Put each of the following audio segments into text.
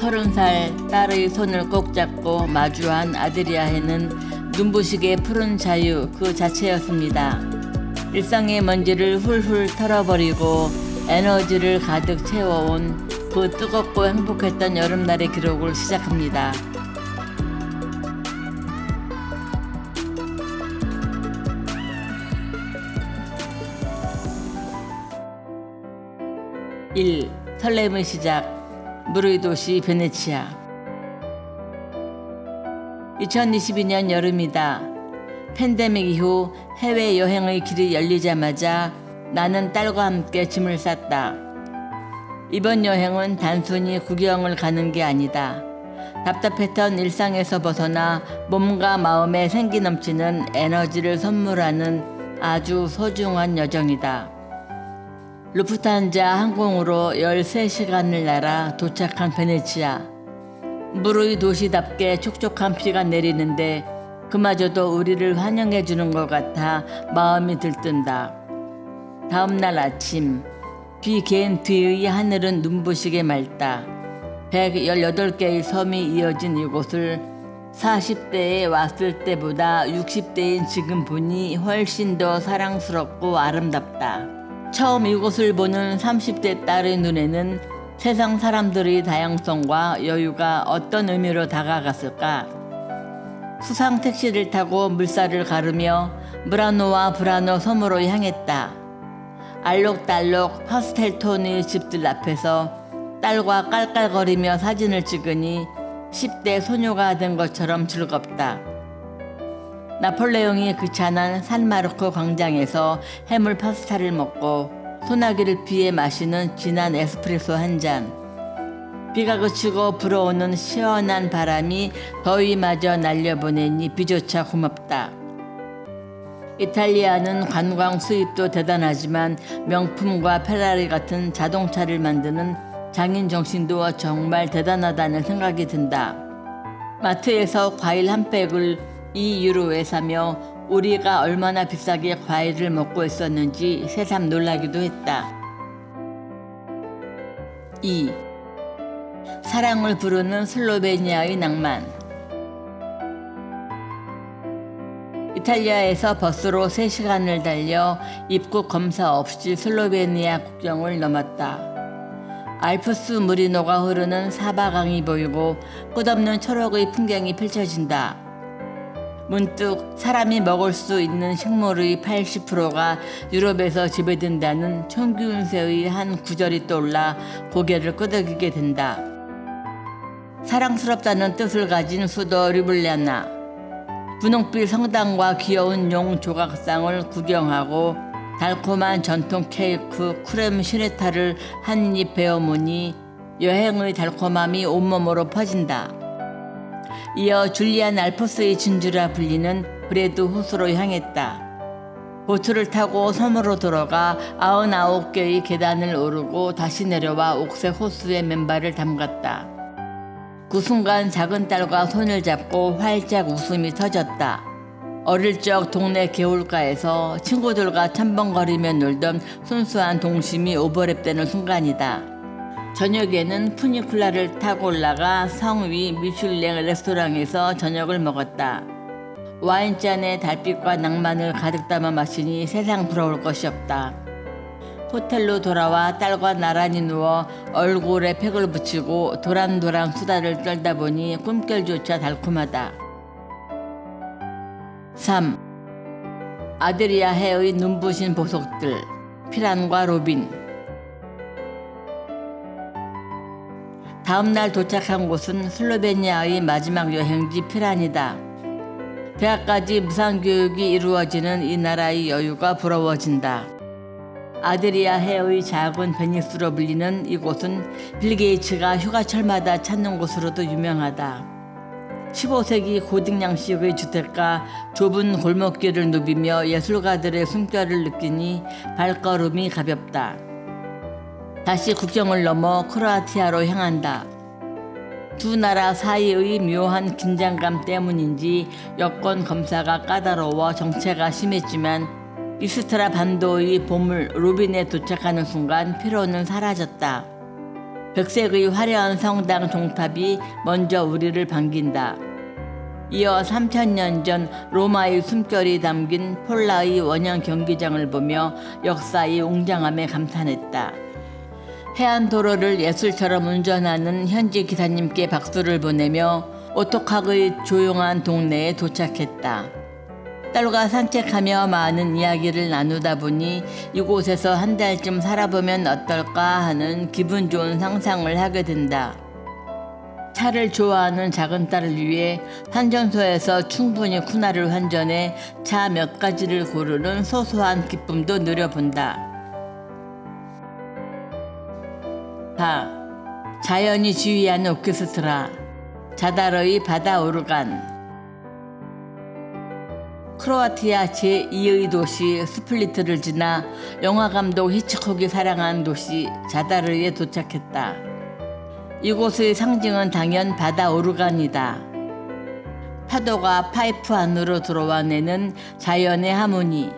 30살 딸의 손을 꼭 잡고 마주한 아드리아해는 눈부시게 푸른 자유 그 자체였습니다. 일상의 먼지를 훌훌 털어버리고 에너지를 가득 채워온 그 뜨겁고 행복했던 여름날의 기록을 시작합니다. 1. 설렘의 시작. 물의 도시 베네치아. 2022년 여름이다. 팬데믹 이후 해외여행의 길이 열리자마자 나는 딸과 함께 짐을 쌌다. 이번 여행은 단순히 구경을 가는 게 아니다. 답답했던 일상에서 벗어나 몸과 마음에 생기 넘치는 에너지를 선물하는 아주 소중한 여정이다. 루프탄자 항공으로 13시간을 날아 도착한 베네치아. 물의 도시답게 촉촉한 비가 내리는데 그마저도 우리를 환영해 주는 것 같아 마음이 들뜬다. 다음날 아침, 비 갠 뒤의 하늘은 눈부시게 맑다. 118개의 섬이 이어진 이곳을 40대에 왔을 때보다 60대인 지금 보니 훨씬 더 사랑스럽고 아름답다. 처음 이곳을 보는 30대 딸의 눈에는 세상 사람들의 다양성과 여유가 어떤 의미로 다가갔을까? 수상 택시를 타고 물살을 가르며 무라노와 브라노 섬으로 향했다. 알록달록 파스텔 톤의 집들 앞에서 딸과 깔깔거리며 사진을 찍으니 10대 소녀가 된 것처럼 즐겁다. 나폴레옹이 귀찮은 산마르코 광장에서 해물 파스타를 먹고 소나기를 피해 마시는 진한 에스프레소 한 잔. 비가 그치고 불어오는 시원한 바람이 더위마저 날려보내니 비조차 고맙다. 이탈리아는 관광 수입도 대단하지만 명품과 페라리 같은 자동차를 만드는 장인 정신도 정말 대단하다는 생각이 든다. 마트에서 과일 한 백을 2유로에 사며 우리가 얼마나 비싸게 과일을 먹고 있었는지 새삼 놀라기도 했다. 2. 사랑을 부르는 슬로베니아의 낭만. 이탈리아에서 버스로 3시간을 달려 입국 검사 없이 슬로베니아 국경을 넘었다. 알프스 무리노가 흐르는 사바강이 보이고 끝없는 초록의 풍경이 펼쳐진다. 문득 사람이 먹을 수 있는 식물의 80%가 유럽에서 재배된다는 총균세의 한 구절이 떠올라 고개를 끄덕이게 된다. 사랑스럽다는 뜻을 가진 수도 르블리아나. 분홍빛 성당과 귀여운 용 조각상을 구경하고 달콤한 전통 케이크 크렘 시네타를 한 입 베어무니 여행의 달콤함이 온몸으로 퍼진다. 이어 줄리안 알프스의 진주라 불리는 브레드 호수로 향했다. 보트를 타고 섬으로 들어가 99개의 계단을 오르고 다시 내려와 옥색 호수에 맨발을 담갔다. 그 순간 작은 딸과 손을 잡고 활짝 웃음이 터졌다. 어릴 적 동네 개울가에서 친구들과 첨벙거리며 놀던 순수한 동심이 오버랩되는 순간이다. 저녁에는 푸니쿨라를 타고 올라가 성 위 미슐랭 레스토랑에서 저녁을 먹었다. 와인잔에 달빛과 낭만을 가득 담아 마시니 세상 부러울 것이 없다. 호텔로 돌아와 딸과 나란히 누워 얼굴에 팩을 붙이고 도란도란 수다를 떨다 보니 꿈결조차 달콤하다. 3. 아드리아해의 눈부신 보석들. 피란과 로빈. 다음날 도착한 곳은 슬로베니아의 마지막 여행지 피란이다. 대학까지 무상교육이 이루어지는 이 나라의 여유가 부러워진다. 아드리아해의 작은 베니스로 불리는 이곳은 빌 게이츠가 휴가철마다 찾는 곳으로도 유명하다. 15세기 고딕 양식의 주택가 좁은 골목길을 누비며 예술가들의 숨결을 느끼니 발걸음이 가볍다. 다시 국경을 넘어 크로아티아로 향한다. 두 나라 사이의 묘한 긴장감 때문인지 여권 검사가 까다로워 정체가 심했지만 이스트라 반도의 보물 로빈에 도착하는 순간 피로는 사라졌다. 백색의 화려한 성당 종탑이 먼저 우리를 반긴다. 이어 3000년 전 로마의 숨결이 담긴 폴라의 원형 경기장을 보며 역사의 웅장함에 감탄했다. 해안도로를 예술처럼 운전하는 현지 기사님께 박수를 보내며 오토카의 조용한 동네에 도착했다. 딸과 산책하며 많은 이야기를 나누다 보니 이곳에서 한 달쯤 살아보면 어떨까 하는 기분 좋은 상상을 하게 된다. 차를 좋아하는 작은 딸을 위해 환전소에서 충분히 쿠나를 환전해 차 몇 가지를 고르는 소소한 기쁨도 누려본다. 자연이 지휘하는 오케스트라, 자다르의 바다 오르간. 크로아티아 제2의 도시 스플리트를 지나 영화감독 히치콕이 사랑한 도시 자다르에 도착했다. 이곳의 상징은 당연 바다 오르간이다. 파도가 파이프 안으로 들어와 내는 자연의 하모니.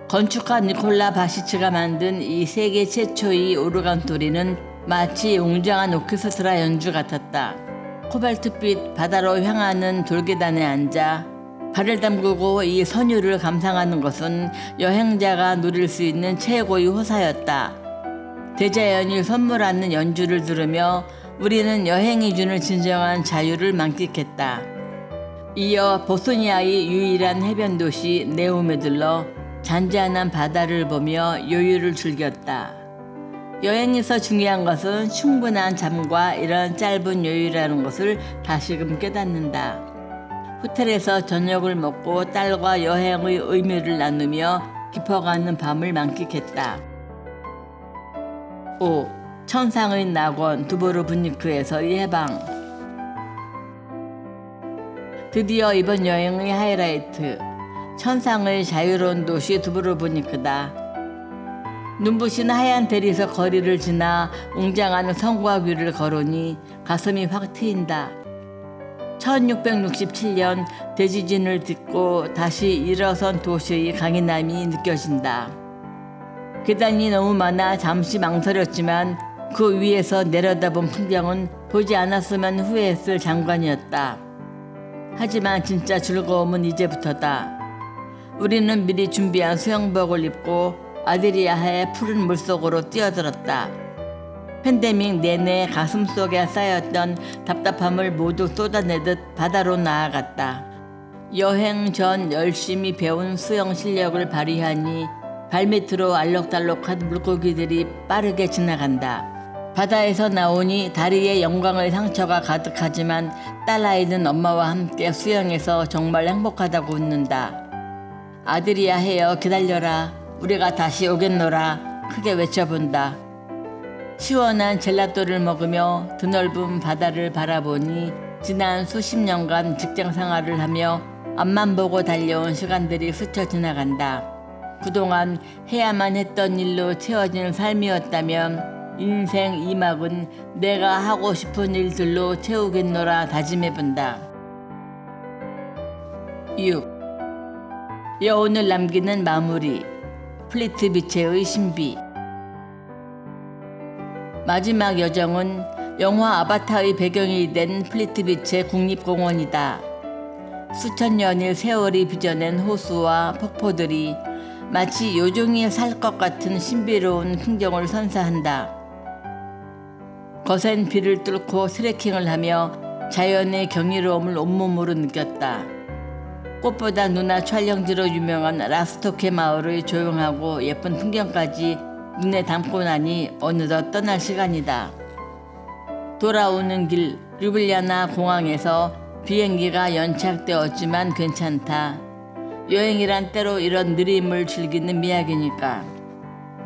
건축가 니콜라 바시츠가 만든 이 세계 최초의 오르간 소리는 마치 웅장한 오케스트라 연주 같았다. 코발트빛 바다로 향하는 돌계단에 앉아 발을 담그고 이 선율을 감상하는 것은 여행자가 누릴 수 있는 최고의 호사였다. 대자연이 선물하는 연주를 들으며 우리는 여행이 주는 진정한 자유를 만끽했다. 이어 보스니아의 유일한 해변 도시 네움에 들러 잔잔한 바다를 보며 여유를 즐겼다. 여행에서 중요한 것은 충분한 잠과 이런 짧은 여유라는 것을 다시금 깨닫는다. 호텔에서 저녁을 먹고 딸과 여행의 의미를 나누며 깊어가는 밤을 만끽했다. 5. 천상의 낙원 두보르브니크에서의 해방. 드디어 이번 여행의 하이라이트, 천상의 자유로운 도시 두보르브니크다. 눈부신 하얀 대리석 거리를 지나 웅장한 성과 뷰를 걸으니 가슴이 확 트인다. 1667년 대지진을 딛고 다시 일어선 도시의 강인함이 느껴진다. 계단이 너무 많아 잠시 망설였지만 그 위에서 내려다본 풍경은 보지 않았으면 후회했을 장관이었다. 하지만 진짜 즐거움은 이제부터다. 우리는 미리 준비한 수영복을 입고 아드리아해의 푸른 물속으로 뛰어들었다. 팬데믹 내내 가슴속에 쌓였던 답답함을 모두 쏟아내듯 바다로 나아갔다. 여행 전 열심히 배운 수영 실력을 발휘하니 발밑으로 알록달록한 물고기들이 빠르게 지나간다. 바다에서 나오니 다리에 영광의 상처가 가득하지만 딸아이는 엄마와 함께 수영해서 정말 행복하다고 웃는다. 아드리아해여 기다려라. 우리가 다시 오겠노라. 크게 외쳐본다. 시원한 젤라또를 먹으며 드넓은 바다를 바라보니 지난 수십 년간 직장 생활을 하며 앞만 보고 달려온 시간들이 스쳐 지나간다. 그동안 해야만 했던 일로 채워진 삶이었다면 인생 2막은 내가 하고 싶은 일들로 채우겠노라 다짐해본다. 6. 여운을 남기는 마무리, 플리트 비체의 신비. 마지막 여정은 영화 아바타의 배경이 된 플리트 비체 국립공원이다. 수천 년의 세월이 빚어낸 호수와 폭포들이 마치 요종이 살 것 같은 신비로운 풍경을 선사한다. 거센 비를 뚫고 트레킹을 하며 자연의 경이로움을 온몸으로 느꼈다. 꽃보다 누나 촬영지로 유명한 라스토케 마을의 조용하고 예쁜 풍경까지 눈에 담고 나니 어느덧 떠날 시간이다. 돌아오는 길 류블리아나 공항에서 비행기가 연착되었지만 괜찮다. 여행이란 때로 이런 느림을 즐기는 미학이니까.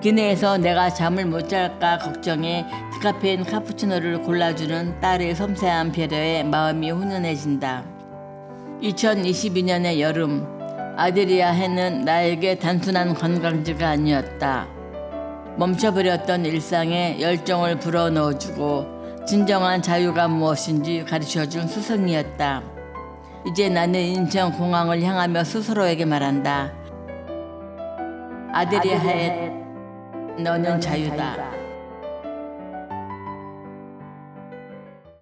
기내에서 내가 잠을 못 잘까 걱정해 디카페인 카푸치노를 골라주는 딸의 섬세한 배려에 마음이 훈훈해진다. 2022년의 여름, 아드리아해는 나에게 단순한 관광지가 아니었다. 멈춰버렸던 일상에 열정을 불어넣어주고 진정한 자유가 무엇인지 가르쳐준 스승이었다. 이제 나는 인천공항을 향하며 스스로에게 말한다. 아드리아해, 너는 자유다.